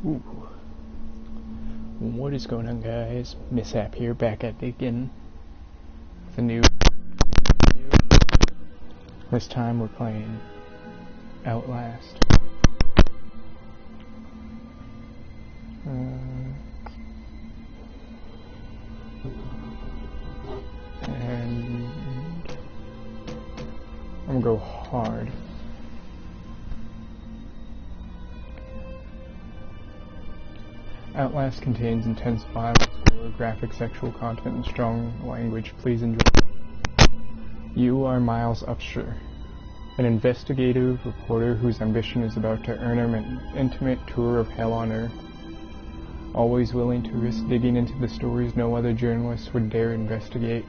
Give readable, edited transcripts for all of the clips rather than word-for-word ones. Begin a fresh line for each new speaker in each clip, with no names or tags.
Ooh. What is going on, guys? Mishap here, back at it again with a new. This time we're playing Outlast. And I'm gonna go hard. Outlast contains intense violence, gore, graphic sexual content, and strong language. Please enjoy. You are Miles Upshur, an investigative reporter whose ambition is about to earn him an intimate tour of hell on Earth. Always willing to risk digging into the stories no other journalist would dare investigate,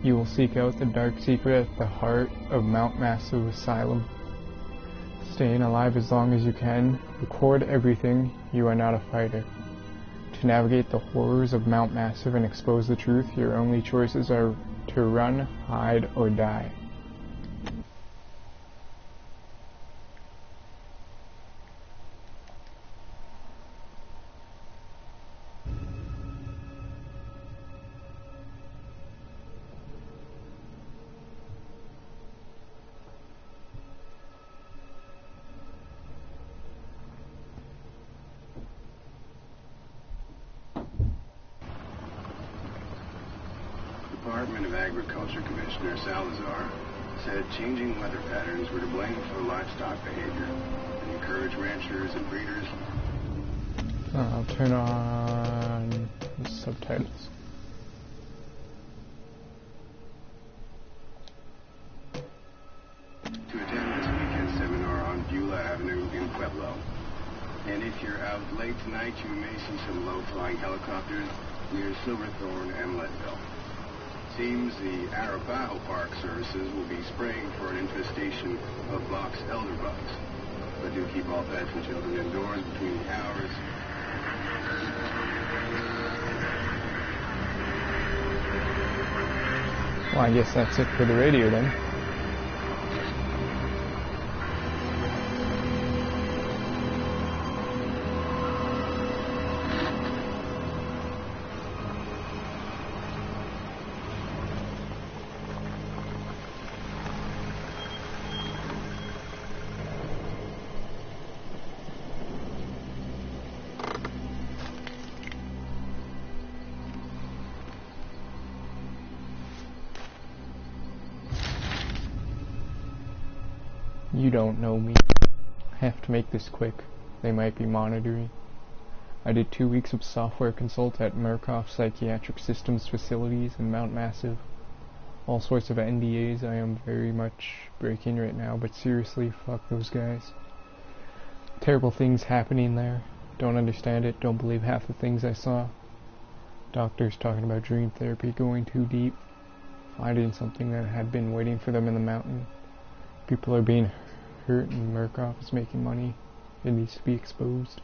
you will seek out the dark secret at the heart of Mount Massive Asylum. Staying alive as long as you can, record everything. You are not a fighter. To navigate the horrors of Mount Massive and expose the truth, your only choices are to run, hide, or die.
Department of Agriculture Commissioner Salazar said changing weather patterns were to blame for livestock behavior and encourage ranchers and breeders.
I'll turn on the subtitles.
To attend this weekend seminar on Beulah Avenue in Pueblo. And if you're out late tonight, you may see some low-flying helicopters near Silverthorne and Leadville. Seems the Arapaho Park Services will be spraying for an infestation of box elderbugs. But do keep all pets and children indoors between the hours.
Well, I guess that's it for the radio then. You don't know me. I have to make this quick. They might be monitoring. I did 2 weeks of software consult at Murkoff Psychiatric Systems facilities in Mount Massive. All sorts of NDAs I am very much breaking right now, but seriously, fuck those guys. Terrible things happening there. Don't understand it, don't believe half the things I saw. Doctors talking about dream therapy going too deep. Finding something that had been waiting for them in the mountain. People are being hurt and Murkoff is making money. It needs to be exposed.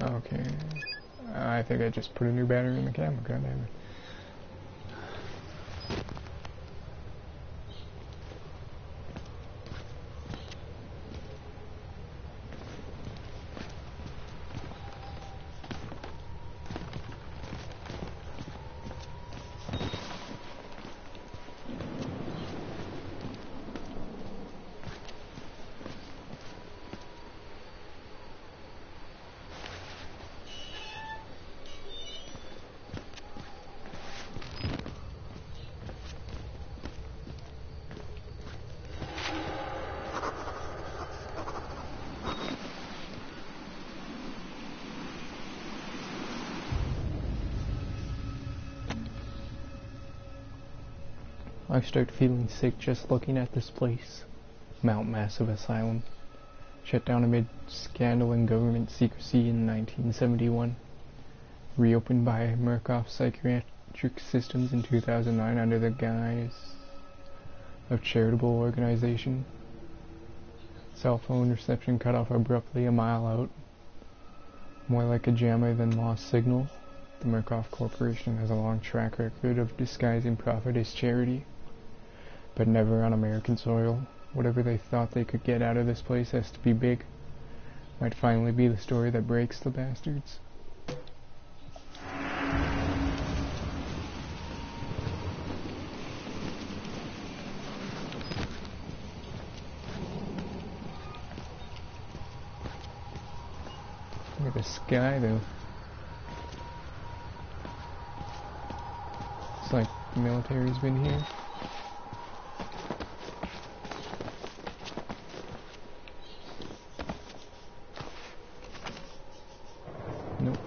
Okay, I think I just put a new battery in the camera, goddammit. I start feeling sick just looking at this place. Mount Massive Asylum. Shut down amid scandal and government secrecy in 1971. Reopened by Murkoff Psychiatric Systems in 2009 under the guise of charitable organization. Cell phone reception cut off abruptly a mile out. More like a jammer than lost signal. The Murkoff Corporation has a long track record of disguising profit as charity, but never on American soil. Whatever they thought they could get out of this place has to be big. Might finally be the story that breaks the bastards. Look at the sky though. It's like the military's been here. Nope.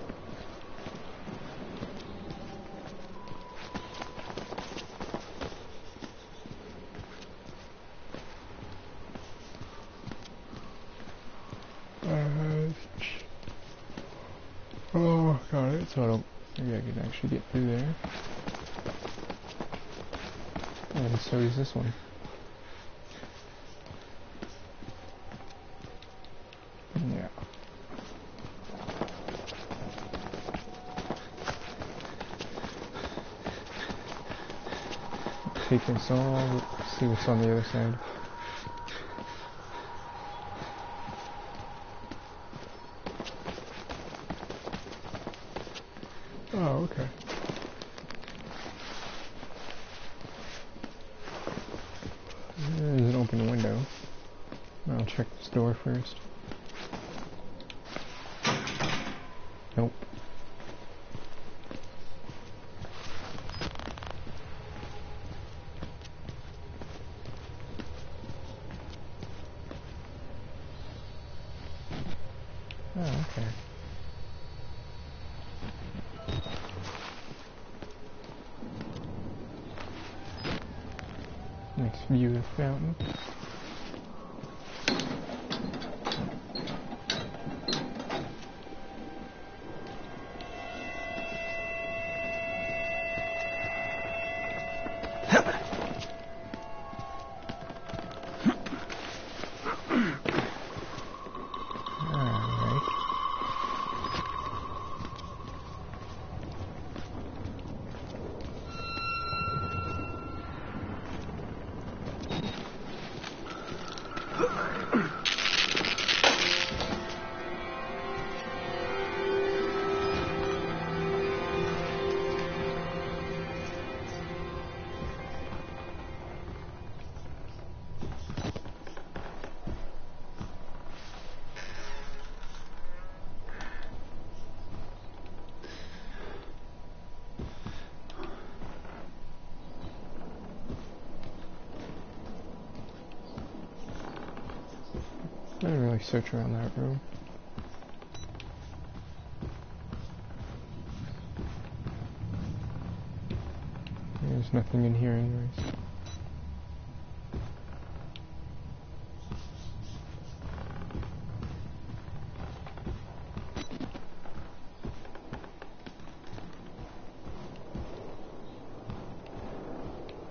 Oh, got it. So I don't. Maybe I can actually get through there. And so does this one. Yeah. Take this all. See what's on the other side. Oh, okay. There's an open window. I'll check this door first. Nope. Oh, okay. Nice view of the fountain. I didn't really search around that room. There's nothing in here anyways.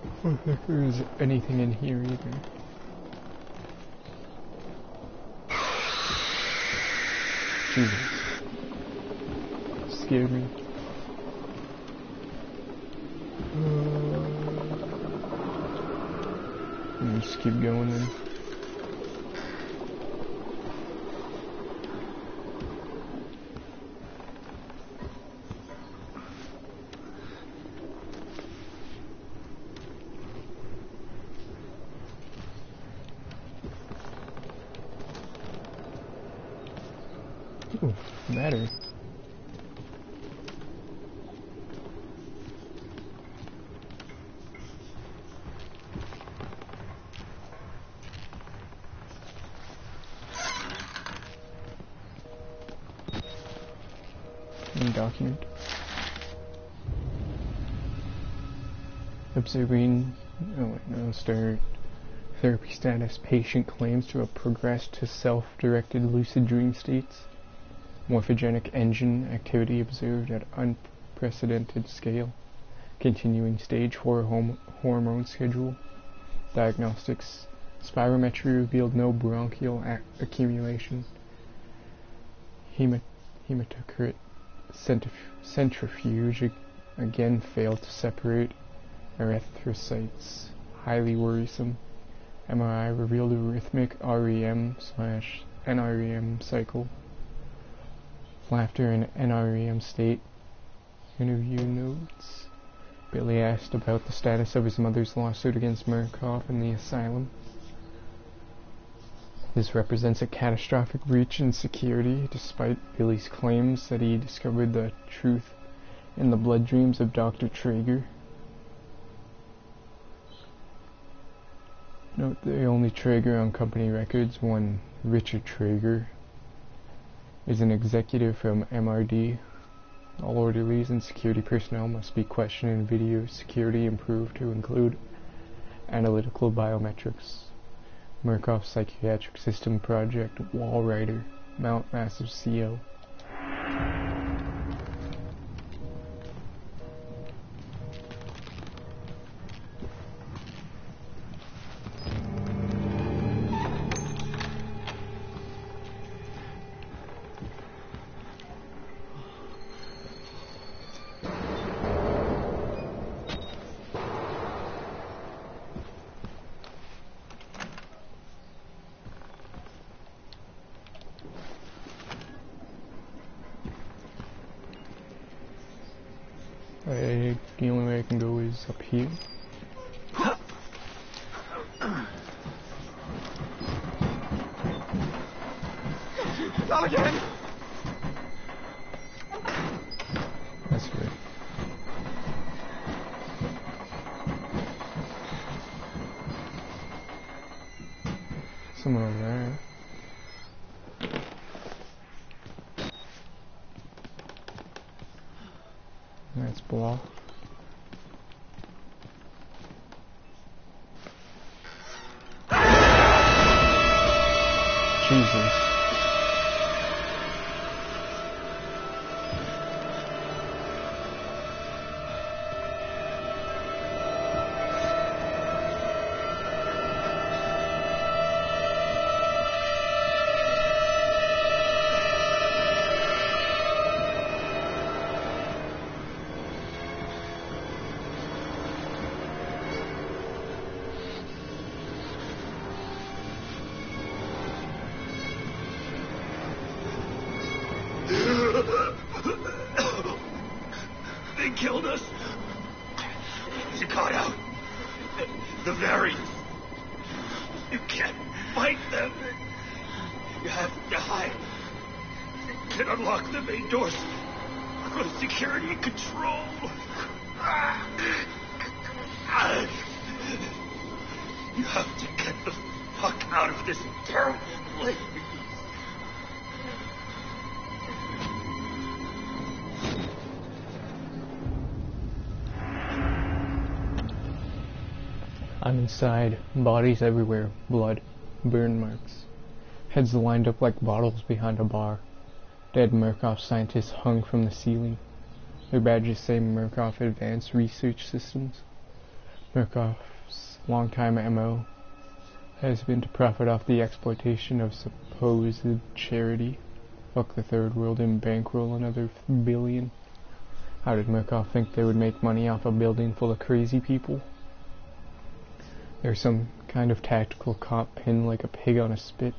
I don't think there's anything in here either. Jesus. Scared me. Let me just keep going then. Ooh, battery. Document. Observing Oh wait, no, start. Therapy status. Patient claims to have progressed to self-directed lucid dream states. Morphogenic engine activity observed at unprecedented scale. Continuing stage 4 hormone schedule. Diagnostics. Spirometry revealed no bronchial accumulation. Hematocrit centrifuge again failed to separate erythrocytes. Highly worrisome. MRI revealed a rhythmic REM/NREM cycle. Laughter in NREM state. Interview notes. Billy asked about the status of his mother's lawsuit against Murkoff in the asylum. This represents a catastrophic breach in security, despite Billy's claims that he discovered the truth in the blood dreams of Dr. Traeger. Note the only Traeger on company records, one Richard Traeger, is an executive from MRD. All orderlies and security personnel must be questioned in video security improved to include analytical biometrics. Murkoff Psychiatric System Project Wallrider, Mount Massive CO. The only way I can go is up here.
Not again!
That's right. Someone over there. That's blocked. Jesus.
They killed us. You got out. The variants. You can't fight them. You have to hide. You can unlock the main doors. Go to security and control. You have to get the fuck out of this terrible place.
I'm inside. Bodies everywhere. Blood. Burn marks. Heads lined up like bottles behind a bar. Dead Murkoff scientists hung from the ceiling. Their badges say Murkoff Advanced Research Systems. Murkoff's longtime MO has been to profit off the exploitation of supposed charity. Fuck the third world and bankroll another billion. How did Murkoff think they would make money off a building full of crazy people? There's some kind of tactical cop pinned like a pig on a spit.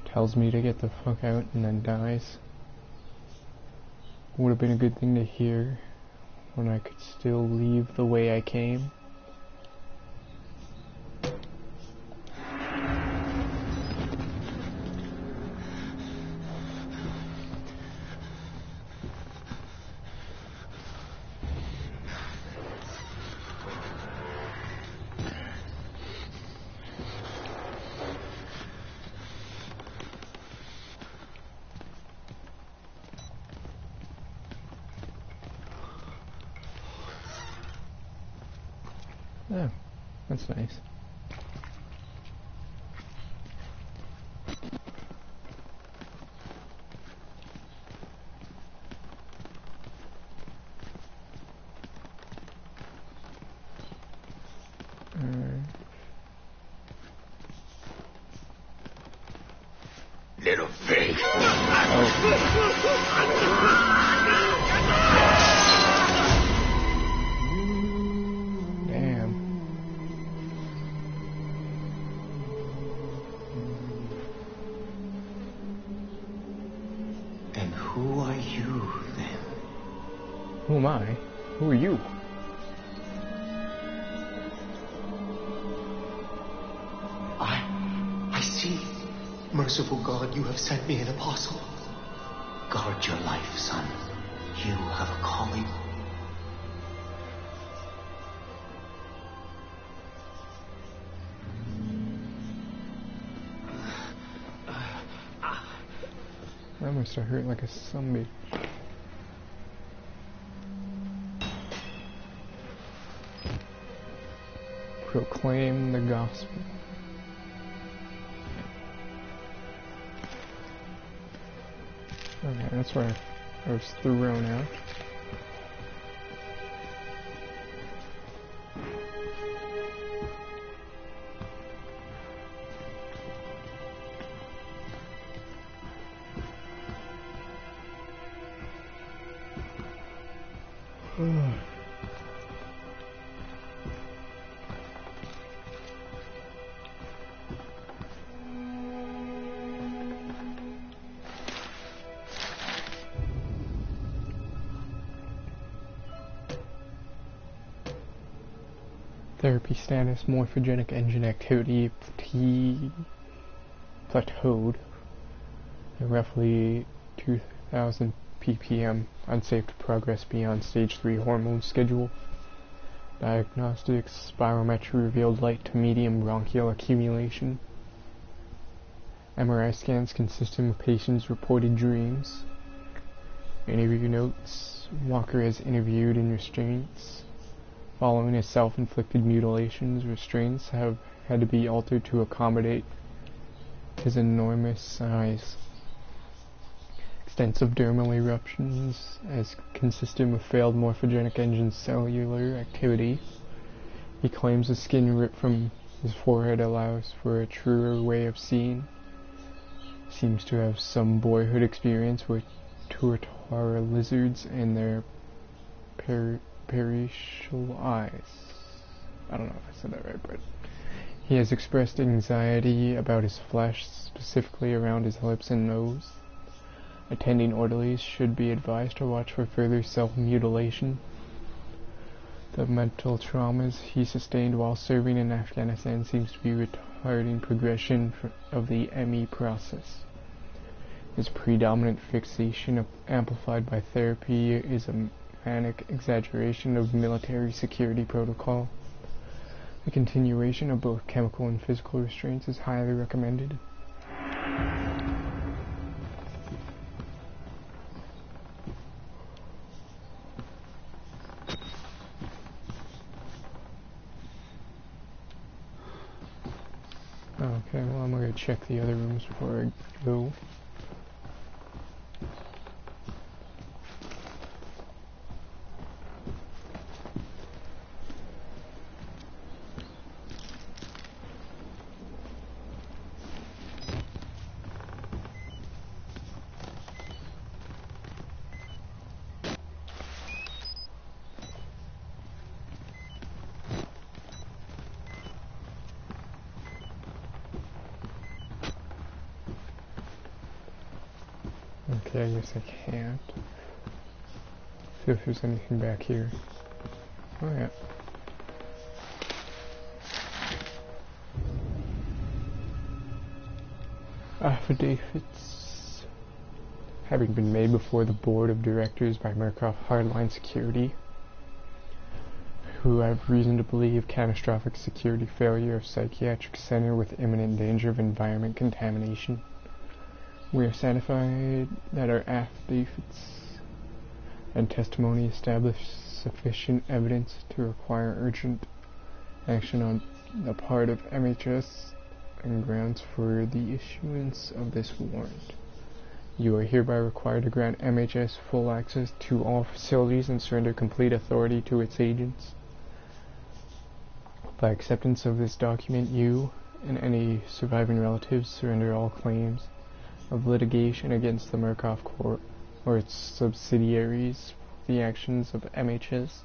Tells me to get the fuck out and then dies. Would have been a good thing to hear when I could still leave the way I came. Oh, that's nice.
Little pig.
Damn.
And who are you, then?
Who am I? Who are you?
I see. Merciful God, you have sent me an apostle. Guard your life, son. You have a calling.
That must have hurt like a zombie. Proclaim the gospel. Okay, that's where I was thrown out. Therapy status, morphogenic engine activity plateaued at roughly 2000 ppm, unsafe to progress beyond stage 3 hormone schedule. Diagnostics, spirometry revealed light to medium bronchial accumulation. MRI scans consistent with patient's reported dreams. Interview notes, Walker is interviewed in restraints. Following his self-inflicted mutilations, restraints have had to be altered to accommodate his enormous size. Extensive dermal eruptions, as consistent with failed morphogenic engine cellular activity. He claims the skin ripped from his forehead allows for a truer way of seeing. Seems to have some boyhood experience with Tuatara lizards and their perishal eyes. I don't know if I said that right, but he has expressed anxiety about his flesh, specifically around his lips and nose. Attending orderlies should be advised to watch for further self-mutilation. The mental traumas he sustained while serving in Afghanistan seems to be retarding progression of the ME process. His predominant fixation, amplified by therapy, is a manic exaggeration of military security protocol. The continuation of both chemical and physical restraints is highly recommended. Okay, well, I'm going to check the other rooms before I go. Okay, I guess I can't. See if there's anything back here. Oh yeah. Affidavits having been made before the board of directors by Murkoff Hardline Security, who have reason to believe catastrophic security failure of psychiatric center with imminent danger of environment contamination. We are satisfied that our affidavits and testimony establish sufficient evidence to require urgent action on the part of MHS and grounds for the issuance of this warrant. You are hereby required to grant MHS full access to all facilities and surrender complete authority to its agents. By acceptance of this document, you and any surviving relatives surrender all claims of litigation against the Murkoff Corp or its subsidiaries for the actions of MHS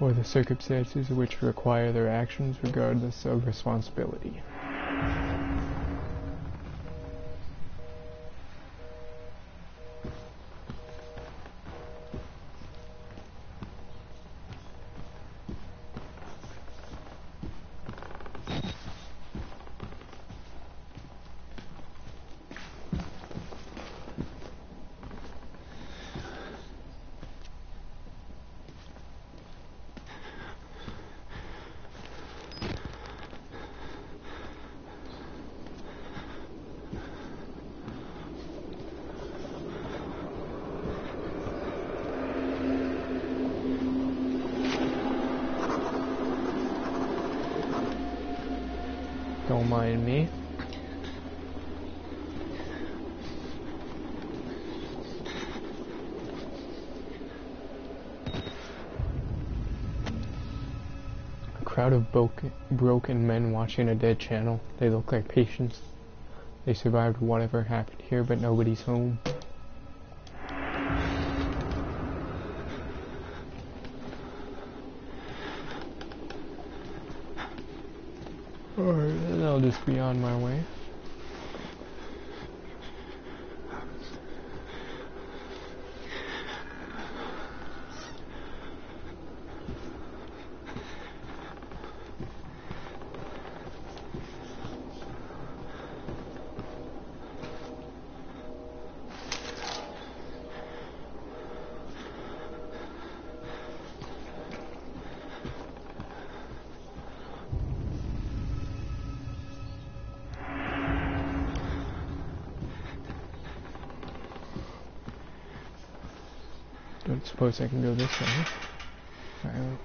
or the circumstances which require their actions regardless of responsibility. Don't mind me. A crowd of broken men watching a dead channel. They look like patients. They survived whatever happened here, but nobody's home. Alright, then I'll just be on my way. Don't suppose I can go this way. Alright.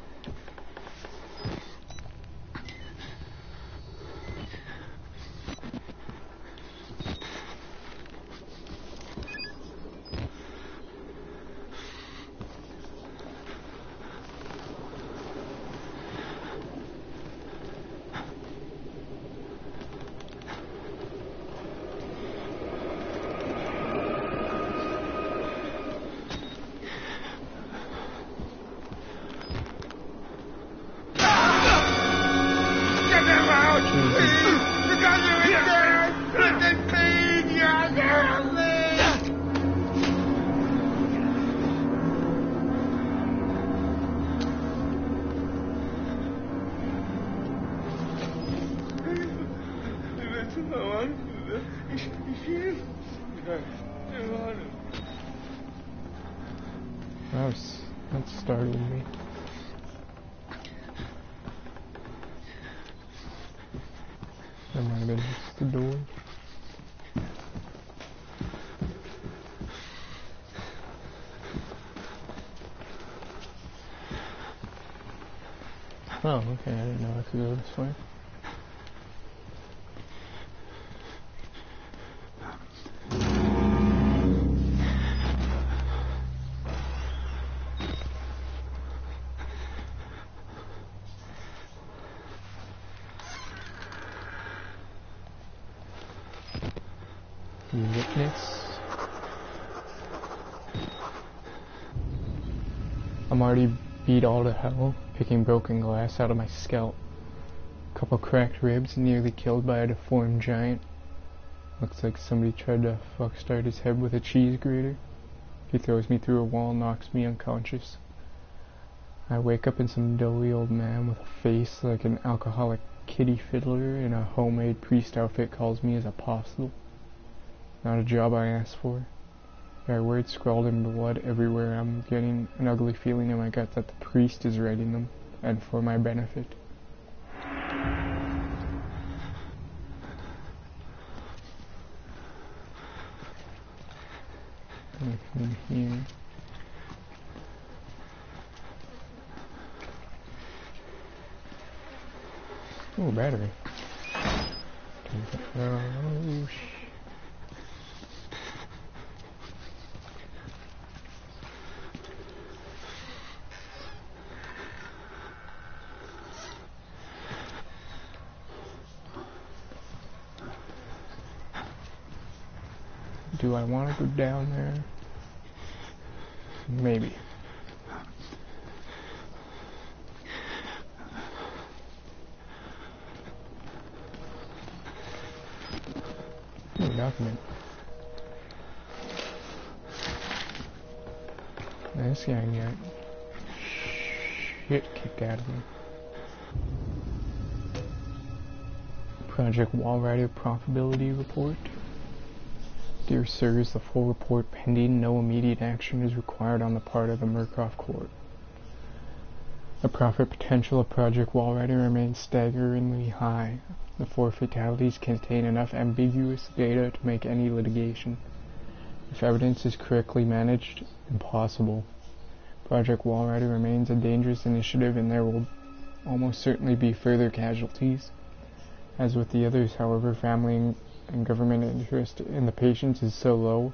That startled me. That might have been just the door. Oh, okay, I didn't know I could go this way. Witness. I'm already beat all to hell, picking broken glass out of my scalp. Couple cracked ribs, nearly killed by a deformed giant. Looks like somebody tried to fuck start his head with a cheese grater. He throws me through a wall, knocks me unconscious. I wake up in some doughy old man with a face like an alcoholic kitty fiddler in a homemade priest outfit calls me his apostle. Not a job I asked for. There are words scrawled in blood everywhere. I'm getting an ugly feeling in my gut that the priest is writing them, and for my benefit. Anything here? Oh, battery. Oh, do I want to go down there? Maybe. Oh, document. This guy got shit kicked out of him. Project Wallrider Profitability Report. Dear Sirs, the full report pending. No immediate action is required on the part of the Murkoff Court. The profit potential of Project Wallrider remains staggeringly high. The 4 fatalities contain enough ambiguous data to make any litigation, if evidence is correctly managed, impossible. Project Wallrider remains a dangerous initiative and there will almost certainly be further casualties. As with the others, however, family and government interest in the patients is so low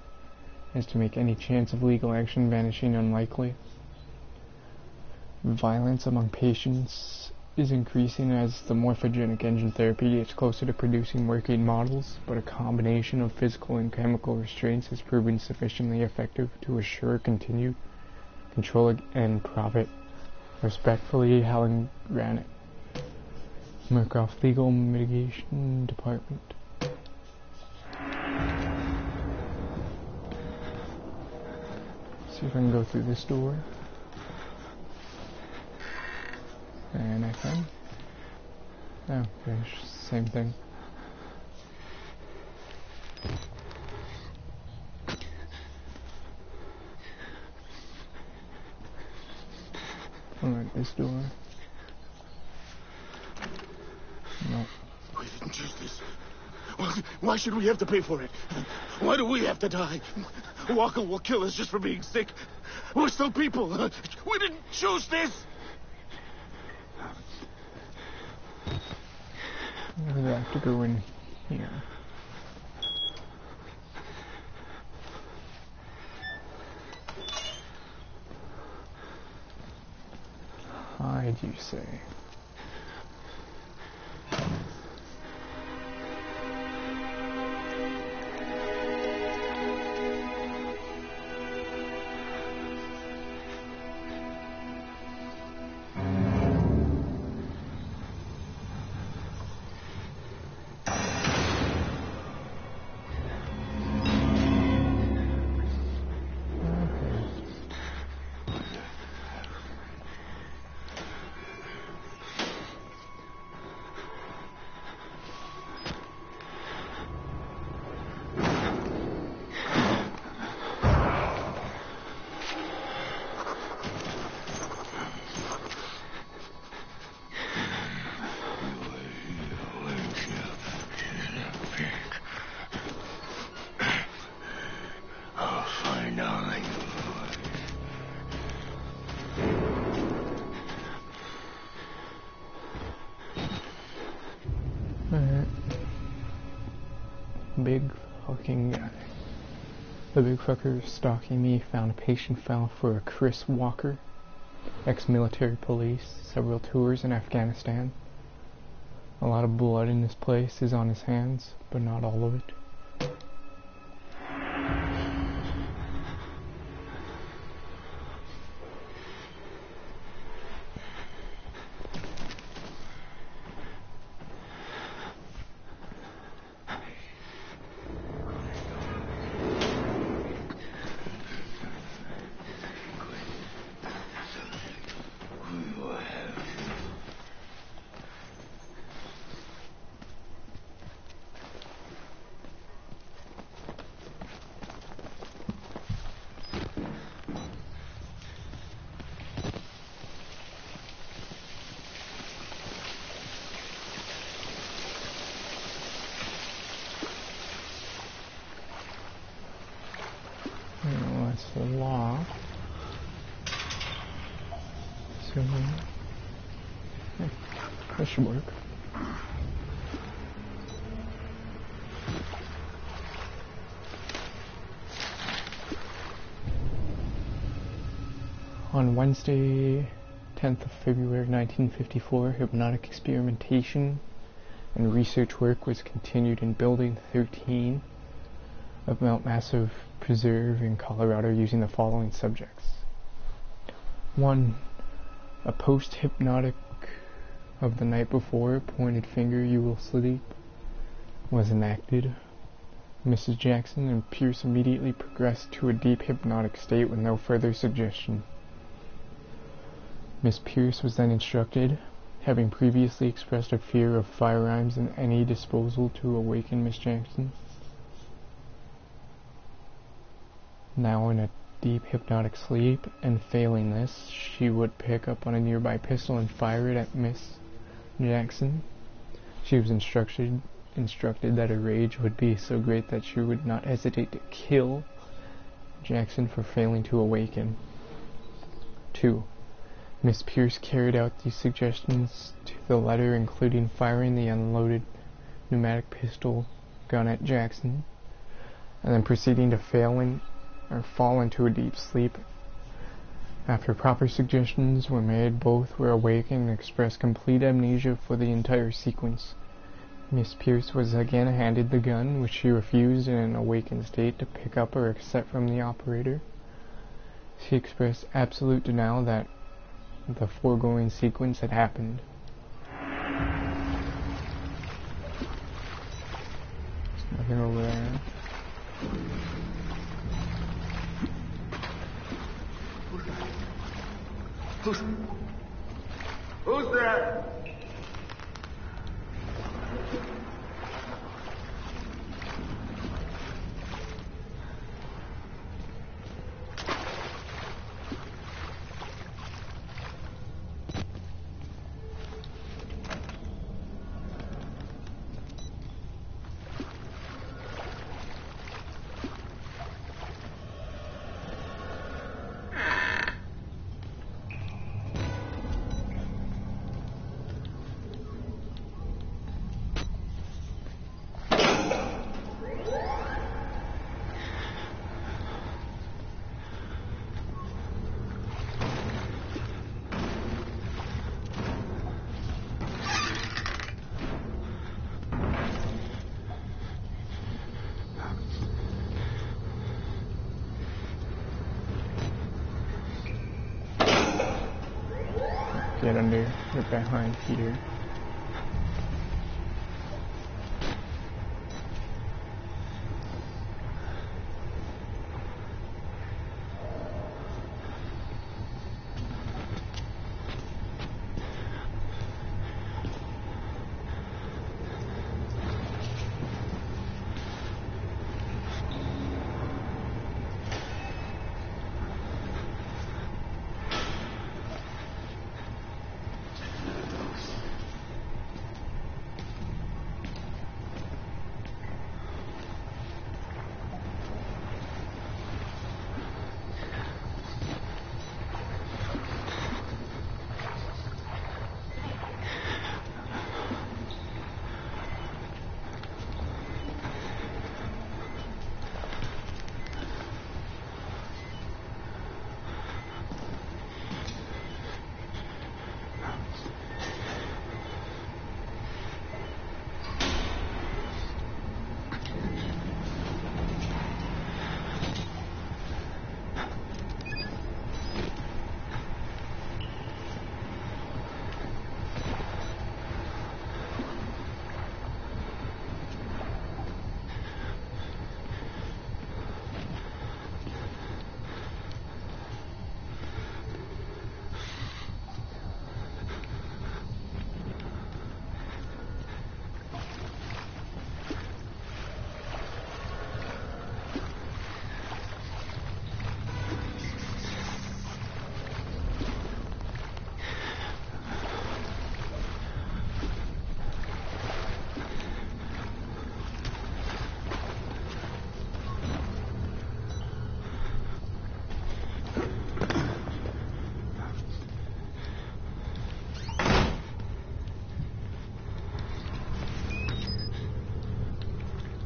as to make any chance of legal action vanishing unlikely. Violence among patients is increasing as the morphogenic engine therapy gets closer to producing working models, but a combination of physical and chemical restraints has proven sufficiently effective to assure continued control and profit. Respectfully, Helen Granite, Murkoff Legal Mitigation Department. See if I can go through this door. And I can. Oh, gosh, same thing. Alright, this door. No.
We didn't choose this. Why should we have to pay for it? Why do we have to die? Walker will kill us just for being sick. We're still people. We didn't choose this.
I have to go in here. Hide, you say? Big fucking guy. The big fucker stalking me found a patient file for a Chris Walker, ex-military police, several tours in Afghanistan. A lot of blood in this place is on his hands, but not all of it. That's the law. So, that should work. On Wednesday, 10th of February 1954, hypnotic experimentation and research work was continued in Building 13 of Mount Massive Preserve in Colorado using the following subjects. 1. A post-hypnotic of the night before, pointed finger, you will sleep, was enacted. Mrs. Jackson and Pierce immediately progressed to a deep hypnotic state with no further suggestion. Miss Pierce was then instructed, having previously expressed a fear of firearms and any disposal, to awaken Miss Jackson. Now in a deep hypnotic sleep, and failing this, she would pick up on a nearby pistol and fire it at Miss Jackson. She was instructed that her rage would be so great that she would not hesitate to kill Jackson for failing to awaken. 2. Miss Pierce carried out these suggestions to the letter, including firing the unloaded pneumatic pistol gun at Jackson, and then proceeding to fall into a deep sleep. After proper suggestions were made, both were awake and expressed complete amnesia for the entire sequence. Miss Pierce was again handed the gun, which she refused in an awakened state to pick up or accept from the operator. She expressed absolute denial that the foregoing sequence had happened. There's nothing over there.
Who's there?
Get under, get behind here.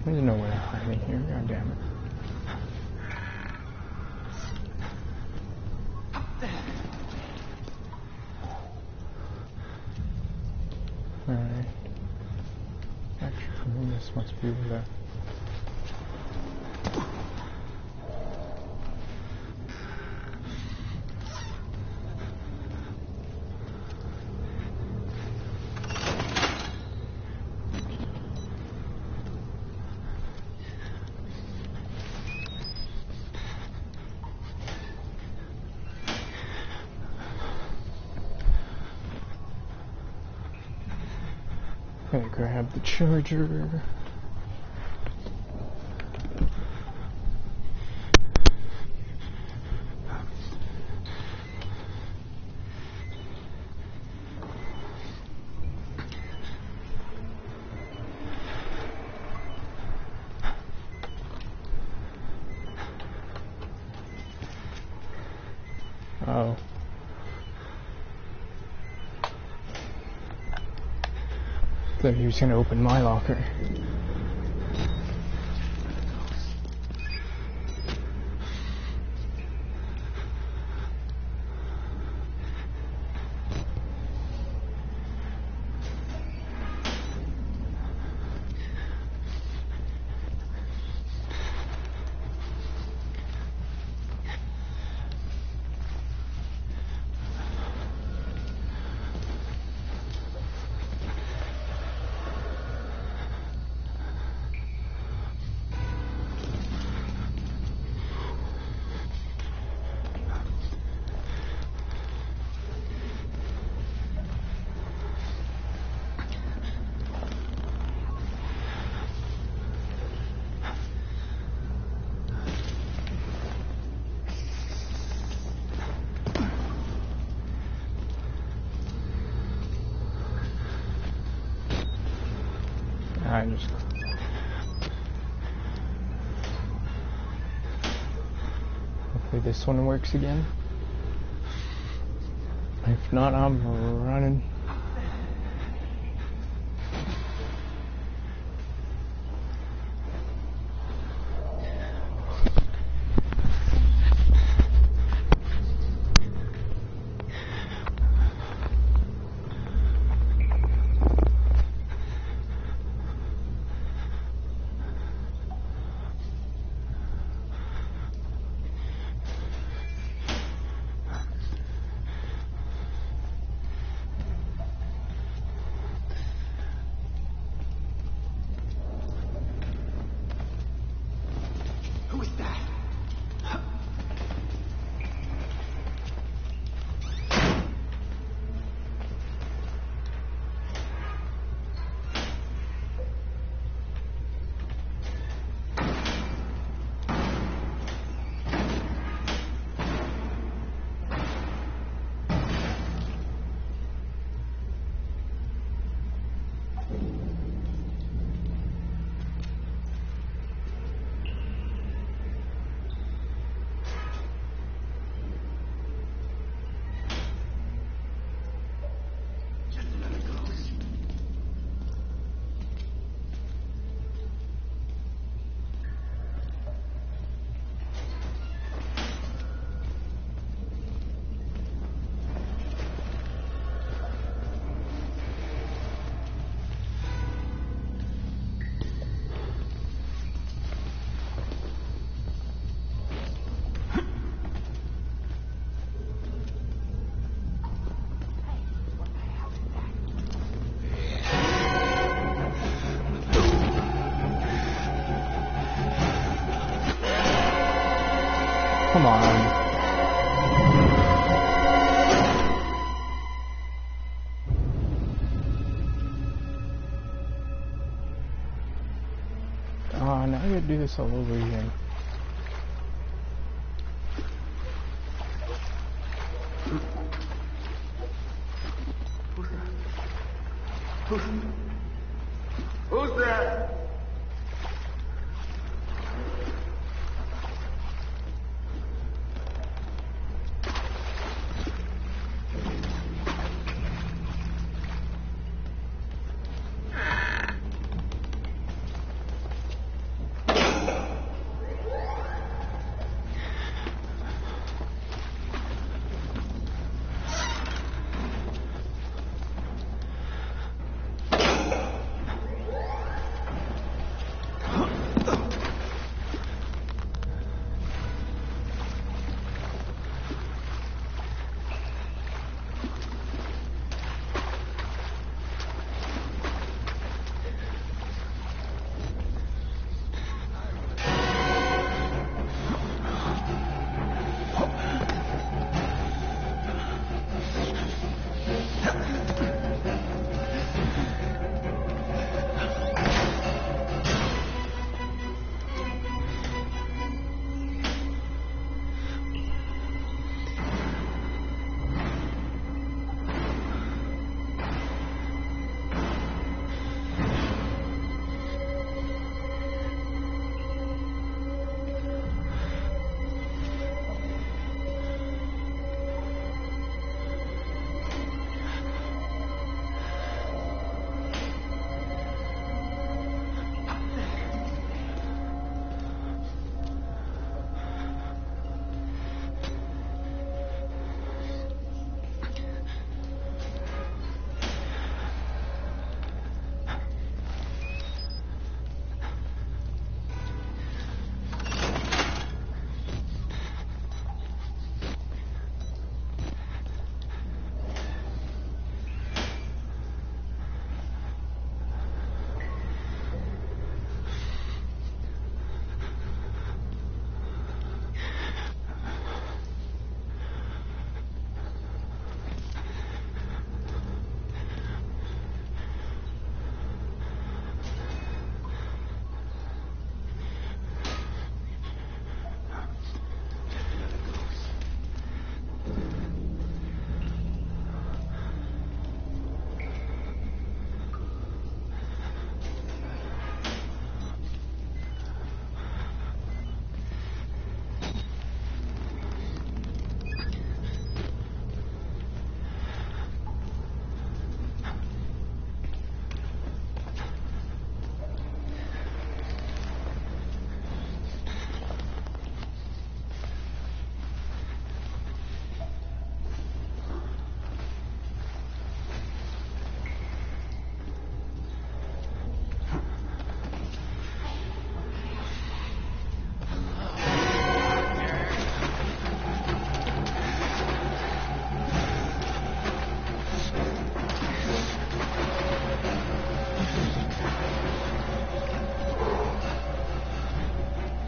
There's nowhere to hide in here, god damn it. This must be where that... Okay, grab the charger. Oh. Thought he was gonna open my locker. I just... Hopefully this one works again. If not, I'm running. Come on. Oh, now I gotta do this all over again.
Who's there?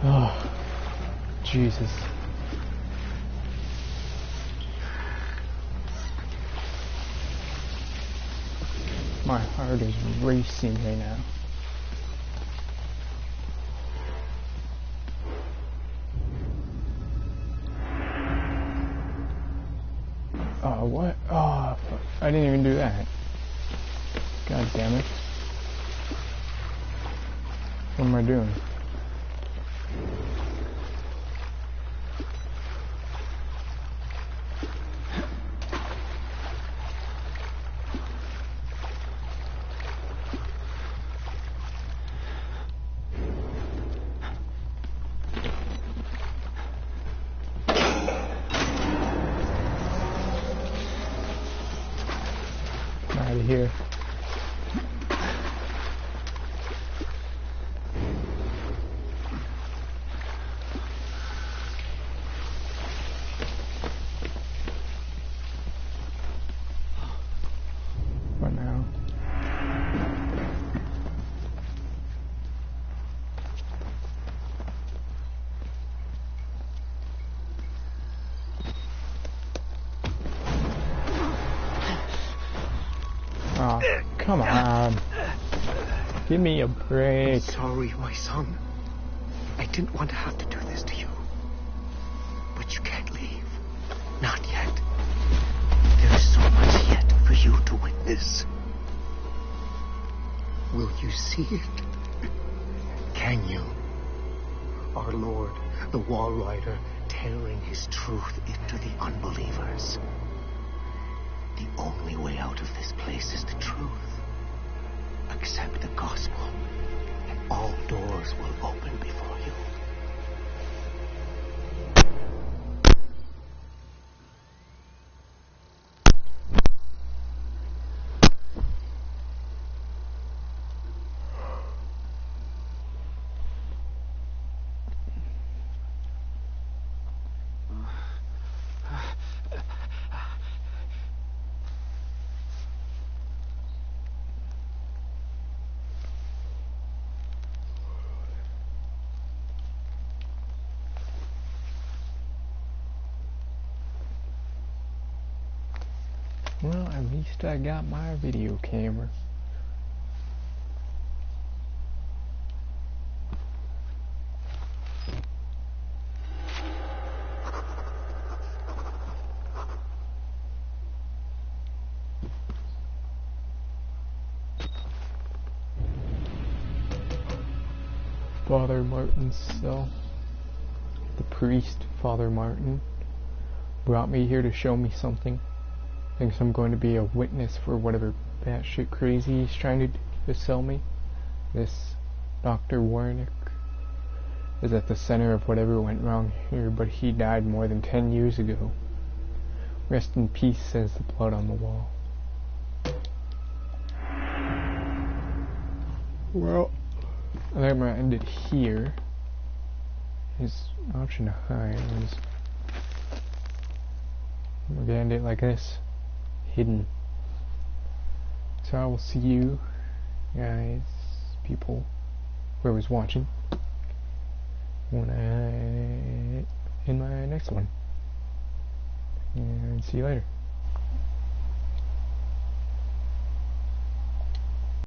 Oh, Jesus. My heart is racing right now. Oh, what? Oh, fuck. I didn't even do that. God damn it. What am I doing? Out of here. What now? Oh, come on. Give me a break.
Sorry, my son. I didn't want to have to do this to you. But you can't leave. Not yet. There is so much yet for you to witness. Will you see it? Can you? Our Lord, the Wall Rider, tearing his truth into the unbelievers. The only way out of this place is the truth. Accept the gospel, and all doors will open before you.
Well, at least I got my video camera. Father Martin's cell. The priest, Father Martin, brought me here to show me something. Thinks I'm going to be a witness for whatever batshit crazy he's trying to sell me. This Dr. Warnick is at the center of whatever went wrong here, but he died more than 10 years ago. Rest in peace, says the blood on the wall. Well, I think I'm going to end it here. His option to hide is... we're going to end it like this. Hidden. So I will see you guys, people, whoever's watching, when in my next one. And see you later.